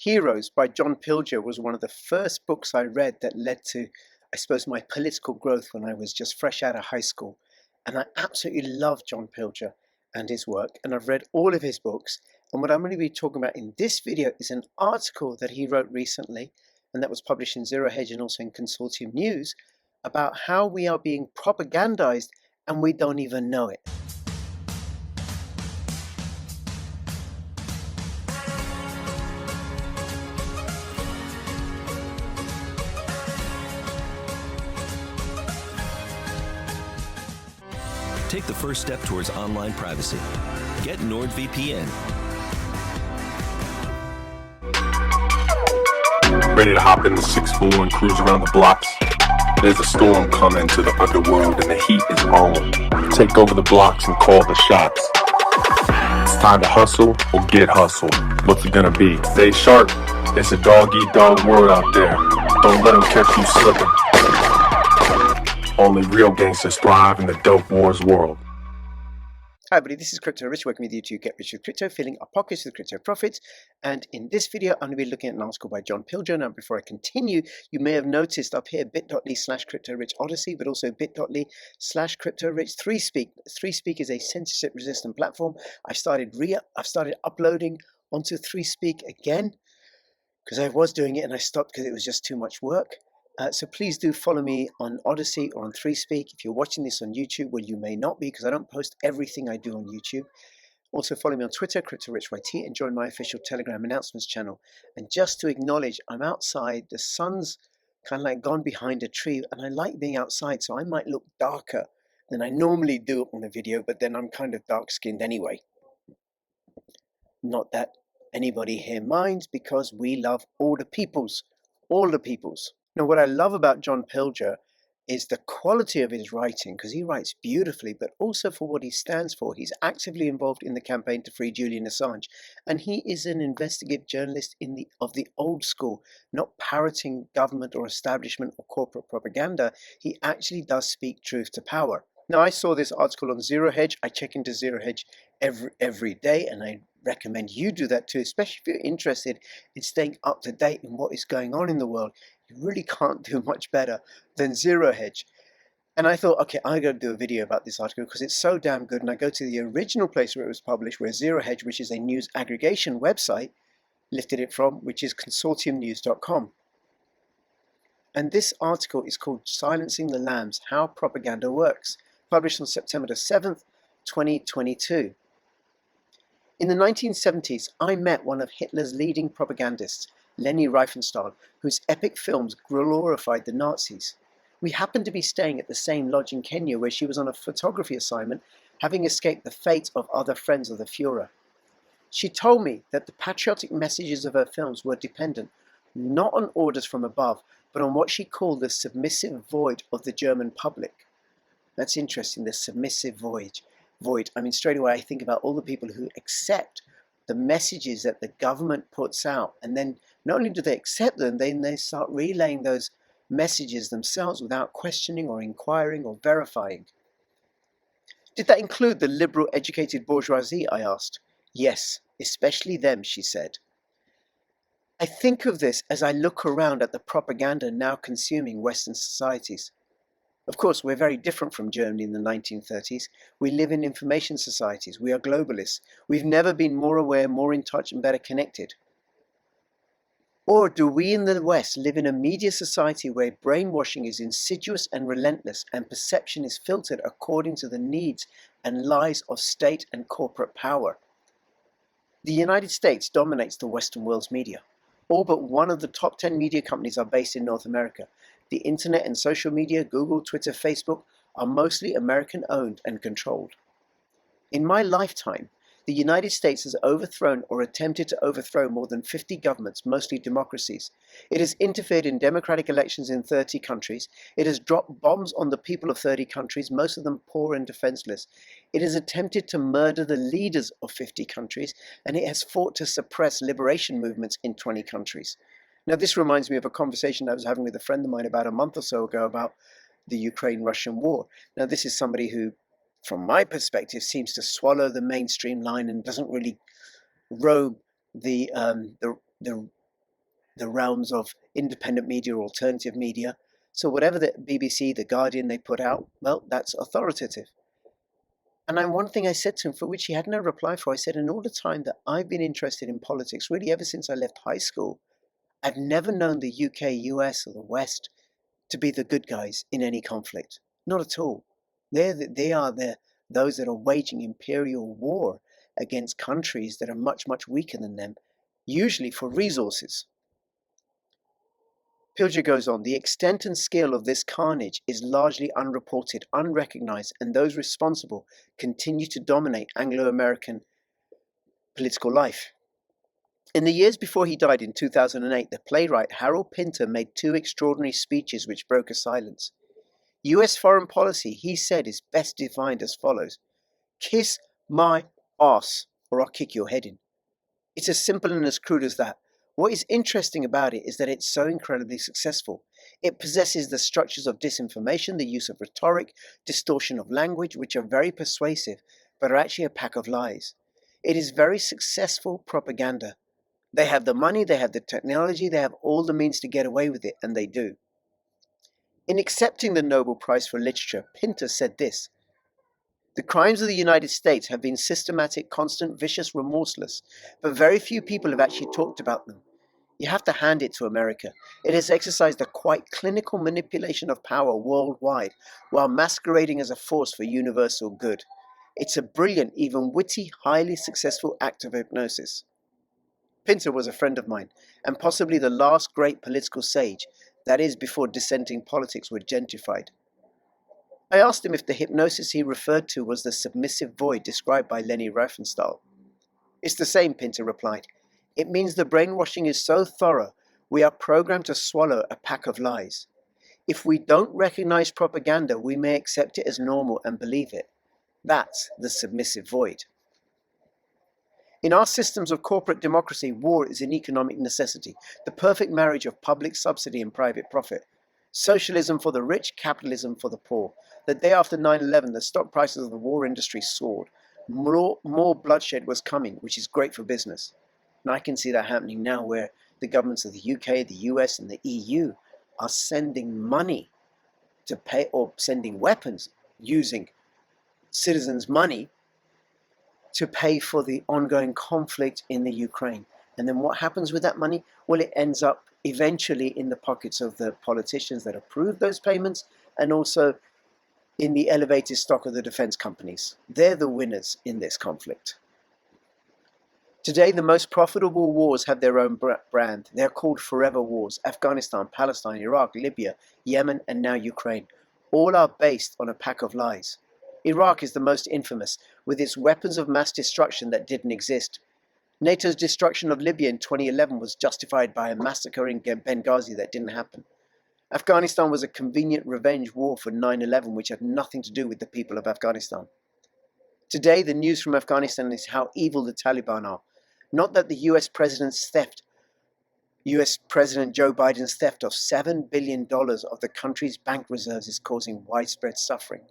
Heroes by John Pilger was one of the first books I read that led to, I suppose, my political growth when I was just fresh out of high school. And I absolutely love John Pilger and his work, and I've read all of his books. And what I'm going to be talking about in this video is an article that he wrote recently, and that was published in Zero Hedge and also in Consortium News, about how we are being propagandized and we don't even know it. Take the first step towards online privacy. Get NordVPN. Ready to hop in the 6-4 and cruise around the blocks? There's a storm coming to the underworld and the heat is on. Take over the blocks and call the shots. It's time to hustle or get hustled. What's it gonna be? Stay sharp. It's a dog-eat-dog world out there. Don't let them catch you slipping. Only real gangsters thrive in the dope wars world. Hi everybody, this is Crypto Rich, working with you to get rich with crypto, filling our pockets with crypto profits. And in this video, I'm going to be looking at an article by John Pilger. Now, before I continue, you may have noticed up here bit.ly/CryptoRichOdyssey, but also bit.ly/CryptoRich3Speak. 3Speak is a censorship-resistant platform. I've started uploading onto 3Speak again because I was doing it and I stopped because it was just too much work. So please do follow me on Odyssey or on 3Speak. If you're watching this on YouTube, well, you may not be because I don't post everything I do on YouTube. Also follow me on Twitter, CryptoRichYT, and join my official Telegram announcements channel. And just to acknowledge, I'm outside. The sun's kind of like gone behind a tree, and I like being outside, so I might look darker than I normally do on a video, but then I'm kind of dark-skinned anyway. Not that anybody here minds, because we love all the peoples. All the peoples. Now, what I love about John Pilger is the quality of his writing, because he writes beautifully, but also for what he stands for. He's actively involved in the campaign to free Julian Assange, and he is an investigative journalist of the old school, not parroting government or establishment or corporate propaganda. He actually does speak truth to power. Now, I saw this article on Zero Hedge. I check into Zero Hedge every day, and I recommend you do that too, especially if you're interested in staying up to date in what is going on in the world. You really can't do much better than Zero Hedge. And I thought, okay, I'm going to do a video about this article because it's so damn good. And I go to the original place where it was published, where Zero Hedge, which is a news aggregation website, lifted it from, which is consortiumnews.com. And this article is called Silencing the Lambs, How Propaganda Works, published on September the 7th, 2022. In the 1970s, I met one of Hitler's leading propagandists, Leni Riefenstahl, whose epic films glorified the Nazis. We happened to be staying at the same lodge in Kenya where she was on a photography assignment, having escaped the fate of other friends of the Führer. She told me that the patriotic messages of her films were dependent not on orders from above, but on what she called the submissive void of the German public. That's interesting, the submissive void. I mean, straight away I think about all the people who accept the messages that the government puts out, and then not only do they accept them, then they start relaying those messages themselves without questioning or inquiring or verifying. Did that include the liberal educated bourgeoisie, I asked. Yes, especially them, she said. I think of this as I look around at the propaganda now consuming Western societies. Of course, we're very different from Germany in the 1930s. We live in information societies. We are globalists. We've never been more aware, more in touch, and better connected. Or do we in the West live in a media society where brainwashing is insidious and relentless, and perception is filtered according to the needs and lies of state and corporate power? The United States dominates the Western world's media. All but one of the top 10 media companies are based in North America. The internet and social media, Google, Twitter, Facebook, are mostly American-owned and controlled. In my lifetime, the United States has overthrown or attempted to overthrow more than 50 governments, mostly democracies. It has interfered in democratic elections in 30 countries. It has dropped bombs on the people of 30 countries, most of them poor and defenseless. It has attempted to murder the leaders of 50 countries, and it has fought to suppress liberation movements in 20 countries. Now, this reminds me of a conversation I was having with a friend of mine about a month or so ago about the Ukraine-Russian war. Now, this is somebody who, from my perspective, seems to swallow the mainstream line and doesn't really robe the the realms of independent media or alternative media. So whatever the BBC, the Guardian they put out, well, that's authoritative. And one thing I said to him, for which he had no reply for, I said, in all the time that I've been interested in politics, really ever since I left high school, I've never known the UK, US, or the West to be the good guys in any conflict. Not at all. They are those that are waging imperial war against countries that are much, much weaker than them, usually for resources. Pilger goes on, the extent and scale of this carnage is largely unreported, unrecognized, and those responsible continue to dominate Anglo-American political life. In the years before he died in 2008, the playwright Harold Pinter made two extraordinary speeches which broke a silence. US foreign policy, he said, is best defined as follows: kiss my arse, or I'll kick your head in. It's as simple and as crude as that. What is interesting about it is that it's so incredibly successful. It possesses the structures of disinformation, the use of rhetoric, distortion of language, which are very persuasive, but are actually a pack of lies. It is very successful propaganda. They have the money, they have the technology, they have all the means to get away with it, and they do. In accepting the Nobel Prize for Literature, Pinter said this: the crimes of the United States have been systematic, constant, vicious, remorseless, but very few people have actually talked about them. You have to hand it to America. It has exercised a quite clinical manipulation of power worldwide, while masquerading as a force for universal good. It's a brilliant, even witty, highly successful act of hypnosis. Pinter was a friend of mine, and possibly the last great political sage, that is, before dissenting politics were gentrified. I asked him if the hypnosis he referred to was the submissive void described by Leni Riefenstahl. It's the same, Pinter replied. It means the brainwashing is so thorough, we are programmed to swallow a pack of lies. If we don't recognize propaganda, we may accept it as normal and believe it. That's the submissive void. In our systems of corporate democracy, war is an economic necessity, the perfect marriage of public subsidy and private profit. Socialism for the rich, capitalism for the poor. The day after 9/11, the stock prices of the war industry soared. More bloodshed was coming, which is great for business. And I can see that happening now, where the governments of the UK, the US, and the EU are sending money to pay, or sending weapons using citizens' money to pay for the ongoing conflict in the Ukraine. And then what happens with that money? Well, it ends up eventually in the pockets of the politicians that approve those payments, and also in the elevated stock of the defense companies. They're the winners in this conflict. Today, the most profitable wars have their own brand. They're called forever wars: Afghanistan, Palestine, Iraq, Libya, Yemen, and now Ukraine. All are based on a pack of lies. Iraq is the most infamous, with its weapons of mass destruction that didn't exist. NATO's destruction of Libya in 2011 was justified by a massacre in Benghazi that didn't happen. Afghanistan was a convenient revenge war for 9/11, which had nothing to do with the people of Afghanistan. Today, the news from Afghanistan is how evil the Taliban are. Not that the US President Joe Biden's theft of $7 billion of the country's bank reserves is causing widespread suffering.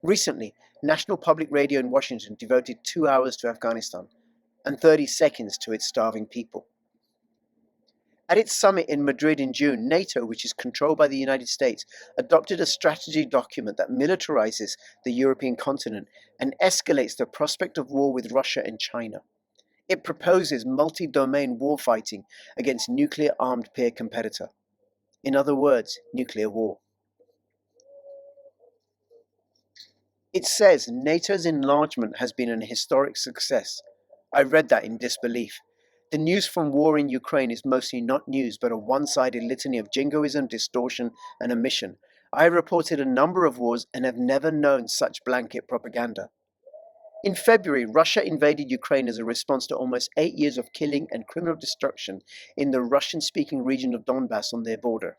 Recently, National Public Radio in Washington devoted 2 hours to Afghanistan and 30 seconds to its starving people. At its summit in Madrid in June, NATO, which is controlled by the United States, adopted a strategy document that militarizes the European continent and escalates the prospect of war with Russia and China. It proposes multi-domain warfighting against nuclear-armed peer competitor. In other words, nuclear war. It says NATO's enlargement has been an historic success. I read that in disbelief. The news from war in Ukraine is mostly not news, but a one-sided litany of jingoism, distortion, and omission. I reported a number of wars and have never known such blanket propaganda. In February, Russia invaded Ukraine as a response to almost 8 years of killing and criminal destruction in the Russian-speaking region of Donbass on their border.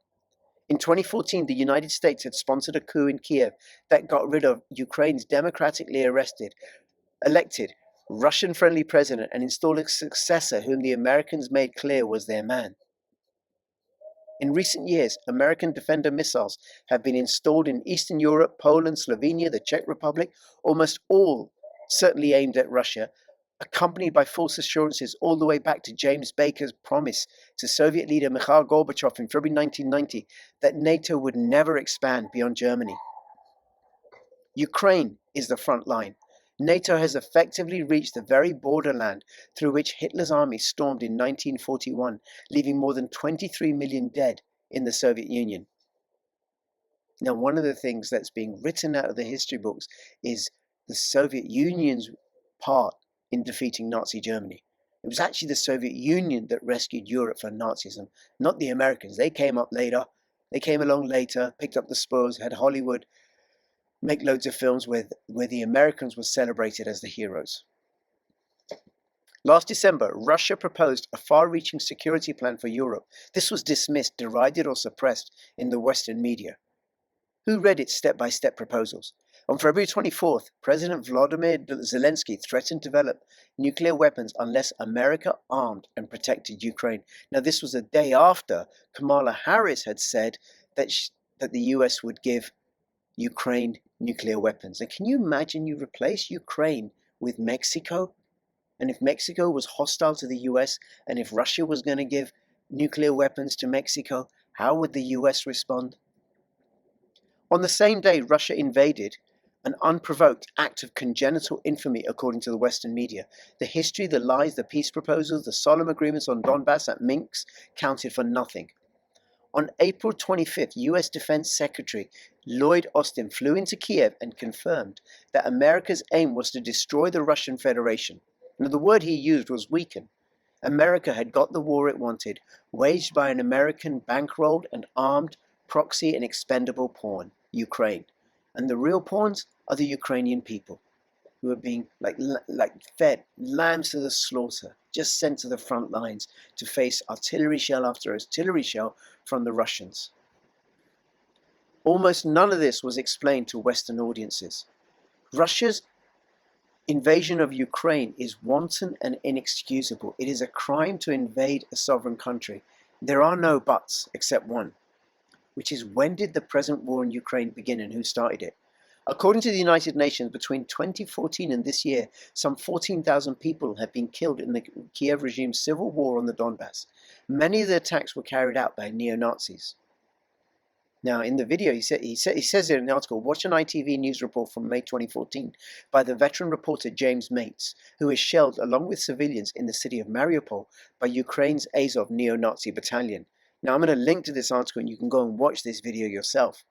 In 2014, the United States had sponsored a coup in Kiev that got rid of Ukraine's democratically elected, Russian-friendly president and installed a successor whom the Americans made clear was their man. In recent years, American Defender missiles have been installed in Eastern Europe, Poland, Slovenia, the Czech Republic, almost all certainly aimed at Russia, accompanied by false assurances all the way back to James Baker's promise to Soviet leader Mikhail Gorbachev in February 1990 that NATO would never expand beyond Germany. Ukraine is the front line. NATO has effectively reached the very borderland through which Hitler's army stormed in 1941, leaving more than 23 million dead in the Soviet Union. Now, one of the things that's being written out of the history books is the Soviet Union's part in defeating Nazi Germany. It was actually the Soviet Union that rescued Europe from Nazism, not the Americans. They came up later. They came along later, picked up the spoils, had Hollywood make loads of films where the Americans were celebrated as the heroes. Last December, Russia proposed a far-reaching security plan for Europe. This was dismissed, derided, or suppressed in the Western media. Who read its step-by-step proposals? On February 24th, President Volodymyr Zelensky threatened to develop nuclear weapons unless America armed and protected Ukraine. Now, this was a day after Kamala Harris had said that the US would give Ukraine nuclear weapons. And can you imagine you replace Ukraine with Mexico? And if Mexico was hostile to the US, and if Russia was going to give nuclear weapons to Mexico, how would the US respond? On the same day, Russia invaded, an unprovoked act of congenital infamy according to the Western media. The history, the lies, the peace proposals, the solemn agreements on Donbass at Minsk counted for nothing. On April 25th, US Defense Secretary Lloyd Austin flew into Kiev and confirmed that America's aim was to destroy the Russian Federation. Now, the word he used was weaken. America had got the war it wanted, waged by an American bankrolled and armed proxy and expendable pawn, Ukraine. And the real pawns are the Ukrainian people, who are being like fed lambs to the slaughter, just sent to the front lines to face artillery shell after artillery shell from the Russians. Almost none of this was explained to Western audiences. Russia's invasion of Ukraine is wanton and inexcusable. It is a crime to invade a sovereign country. There are no buts except one, which is, when did the present war in Ukraine begin and who started it? According to the United Nations, between 2014 and this year, some 14,000 people have been killed in the Kiev regime's civil war on the Donbass. Many of the attacks were carried out by neo-Nazis. Now, in the video, he says in the article, watch an ITV news report from May 2014 by the veteran reporter James Mates, who was shelled along with civilians in the city of Mariupol by Ukraine's Azov neo-Nazi battalion. Now, I'm going to link to this article and you can go and watch this video yourself.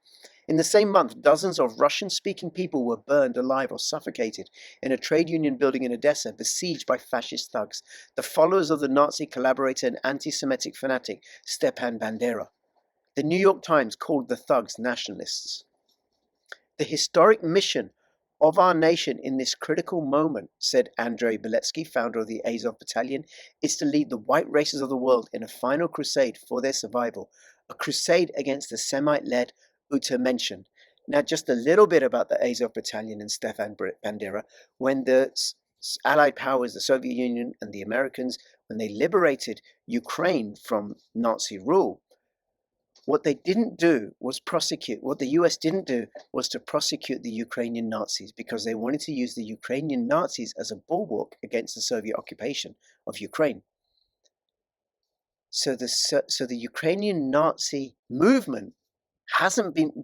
In the same month, dozens of Russian-speaking people were burned alive or suffocated in a trade union building in Odessa, besieged by fascist thugs, the followers of the Nazi collaborator and anti-Semitic fanatic Stepan Bandera. The New York Times called the thugs nationalists. The historic mission of our nation in this critical moment, said Andrei Beletsky, founder of the Azov Battalion, is to lead the white races of the world in a final crusade for their survival, a crusade against the Semite-led Untermenschen. Now, just a little bit about the Azov Battalion and Stepan Bandera. When the Allied powers, the Soviet Union and the Americans, when they liberated Ukraine from Nazi rule, what they didn't do was prosecute. What the US didn't do was to prosecute the Ukrainian Nazis, because they wanted to use the Ukrainian Nazis as a bulwark against the Soviet occupation of Ukraine. So the Ukrainian Nazi movement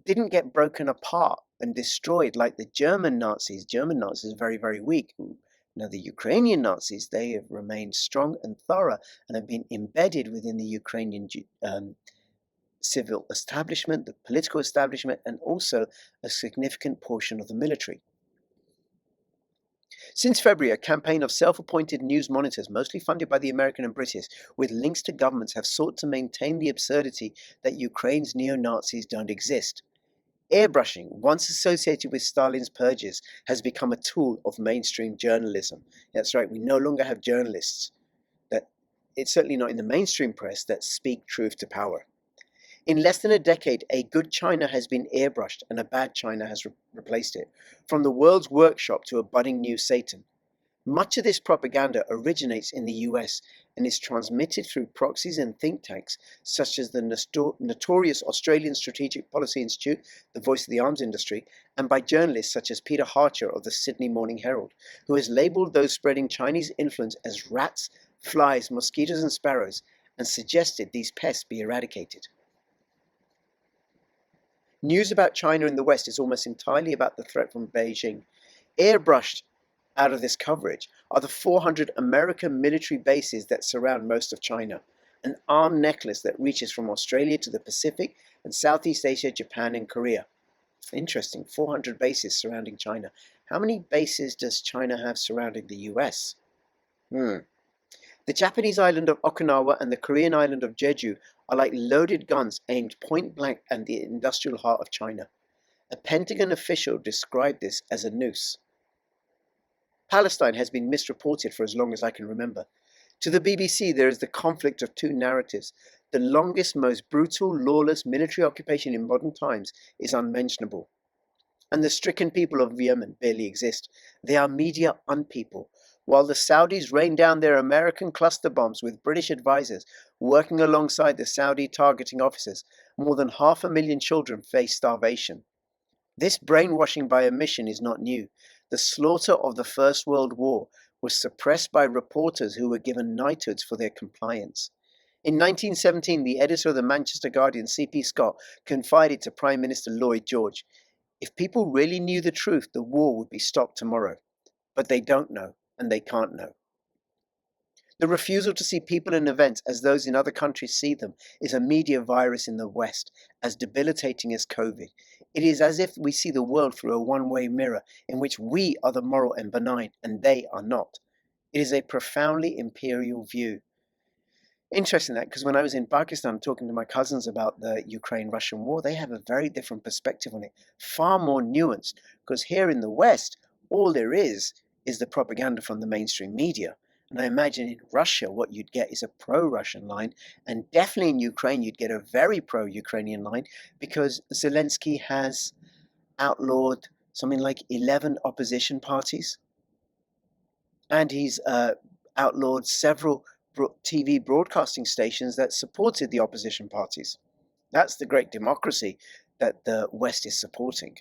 didn't get broken apart and destroyed like the German Nazis. German Nazis are very, very weak. Now, the Ukrainian Nazis, they have remained strong and thorough and have been embedded within the Ukrainian civil establishment, the political establishment, and also a significant portion of the military. Since February, a campaign of self-appointed news monitors, mostly funded by the American and British, with links to governments, have sought to maintain the absurdity that Ukraine's neo-Nazis don't exist. Airbrushing, once associated with Stalin's purges, has become a tool of mainstream journalism. That's right, we no longer have journalists, it's certainly not in the mainstream press, that speak truth to power. In less than a decade, a good China has been airbrushed and a bad China has replaced it. From the world's workshop to a budding new Satan. Much of this propaganda originates in the US and is transmitted through proxies and think tanks such as the notorious Australian Strategic Policy Institute, the voice of the arms industry, and by journalists such as Peter Harcher of the Sydney Morning Herald, who has labelled those spreading Chinese influence as rats, flies, mosquitoes and sparrows, and suggested these pests be eradicated. News about China in the West is almost entirely about the threat from Beijing. Airbrushed out of this coverage are the 400 American military bases that surround most of China, an arm necklace that reaches from Australia to the Pacific and Southeast Asia, Japan and Korea. Interesting, 400 bases surrounding China. How many bases does China have surrounding the US? The Japanese island of Okinawa and the Korean island of Jeju are like loaded guns aimed point blank at the industrial heart of China. A Pentagon official described this as a noose. Palestine has been misreported for as long as I can remember. To the BBC, there is the conflict of two narratives. The longest, most brutal, lawless military occupation in modern times is unmentionable. And the stricken people of Yemen barely exist. They are media unpeople. While the Saudis rain down their American cluster bombs with British advisors working alongside the Saudi targeting officers, more than 500,000 children face starvation. This brainwashing by omission is not new. The slaughter of the First World War was suppressed by reporters who were given knighthoods for their compliance. In 1917, the editor of the Manchester Guardian, C.P. Scott, confided to Prime Minister Lloyd George, "If people really knew the truth, the war would be stopped tomorrow. But they don't know, and they can't know." The refusal to see people and events as those in other countries see them is a media virus in the West, as debilitating as COVID. It is as if we see the world through a one-way mirror in which we are the moral and benign and they are not. It is a profoundly imperial view. Interesting that, because when I was in Pakistan talking to my cousins about the Ukraine-Russian war, they have a very different perspective on it, far more nuanced, because here in the West, all there is the propaganda from the mainstream media. And I imagine in Russia, what you'd get is a pro-Russian line, and definitely in Ukraine, you'd get a very pro-Ukrainian line, because Zelensky has outlawed something like 11 opposition parties, and he's outlawed several TV broadcasting stations that supported the opposition parties. That's the great democracy that the West is supporting.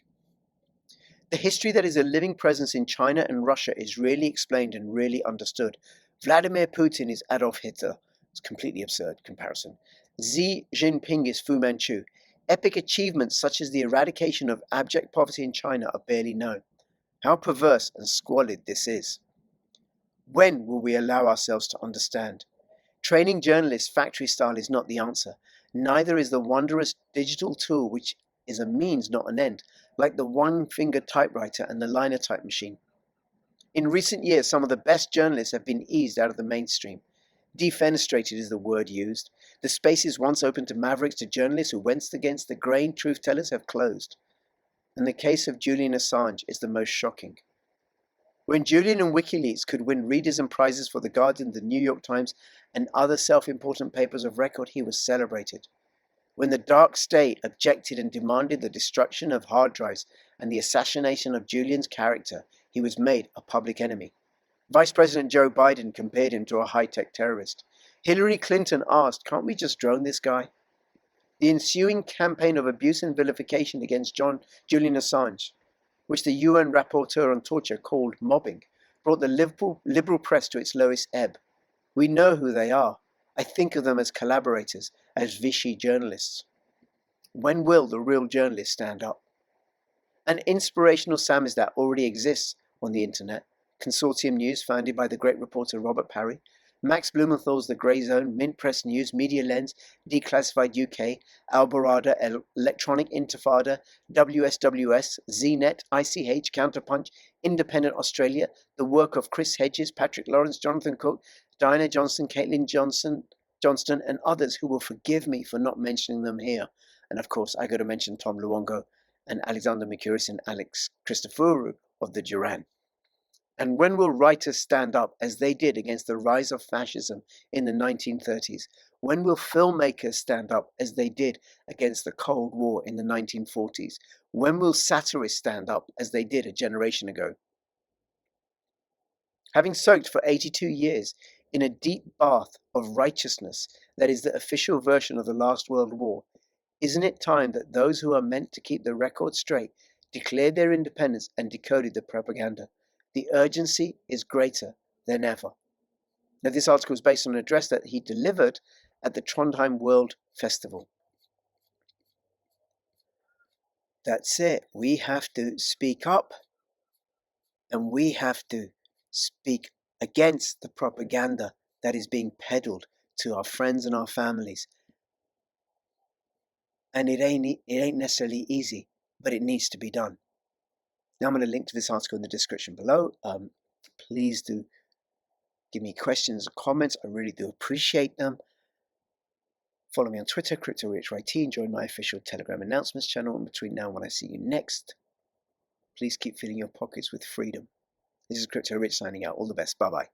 The history that is a living presence in China and Russia is really explained and really understood. Vladimir Putin is Adolf Hitler. It's a completely absurd comparison. Xi Jinping is Fu Manchu. Epic achievements such as the eradication of abject poverty in China are barely known. How perverse and squalid this is. When will we allow ourselves to understand? Training journalists factory style is not the answer. Neither is the wondrous digital tool, which is a means, not an end, like the one-finger typewriter and the linotype machine. In recent years, some of the best journalists have been eased out of the mainstream. Defenestrated is the word used. The spaces once open to mavericks, to journalists who went against the grain truth-tellers, have closed. And the case of Julian Assange is the most shocking. When Julian and WikiLeaks could win readers and prizes for The Guardian, The New York Times, and other self-important papers of record, he was celebrated. When the dark state objected and demanded the destruction of hard drives and the assassination of Julian's character, he was made a public enemy. Vice President Joe Biden compared him to a high-tech terrorist. Hillary Clinton asked, "Can't we just drone this guy?" The ensuing campaign of abuse and vilification against Julian Assange, which the UN rapporteur on torture called mobbing, brought the liberal press to its lowest ebb. We know who they are. I think of them as collaborators, as Vichy journalists. When will the real journalists stand up? An inspirational samizdat already exists on the internet. Consortium News, founded by the great reporter Robert Parry, Max Blumenthal's The Grey Zone, Mint Press News, Media Lens, Declassified UK, Alborada, Electronic Intifada, WSWS, ZNet, ICH, Counterpunch, Independent Australia, the work of Chris Hedges, Patrick Lawrence, Jonathan Cook, Diana Johnson, Caitlin Johnston, and others who will forgive me for not mentioning them here. And of course, I got to mention Tom Luongo and Alexander Mercouris and Alex Christoforou of the Duran. And when will writers stand up as they did against the rise of fascism in the 1930s? When will filmmakers stand up as they did against the Cold War in the 1940s? When will satirists stand up as they did a generation ago? Having soaked for 82 years in a deep bath of righteousness that is the official version of the last World War, isn't it time that those who are meant to keep the record straight declared their independence and decoded the propaganda? The urgency is greater than ever. Now, this article is based on an address that he delivered at the Trondheim World Festival. That's it. We have to speak up, and we have to speak against the propaganda that is being peddled to our friends and our families. And it ain't necessarily easy, but it needs to be done. Now I'm going to link to this article in the description below. Please do give me questions and comments. I really do appreciate them. Follow me on Twitter, CryptoRichYT, and join my official Telegram announcements channel. And between now and when I see you next, please keep filling your pockets with freedom. This is Crypto Rich signing out. All the best. Bye-bye.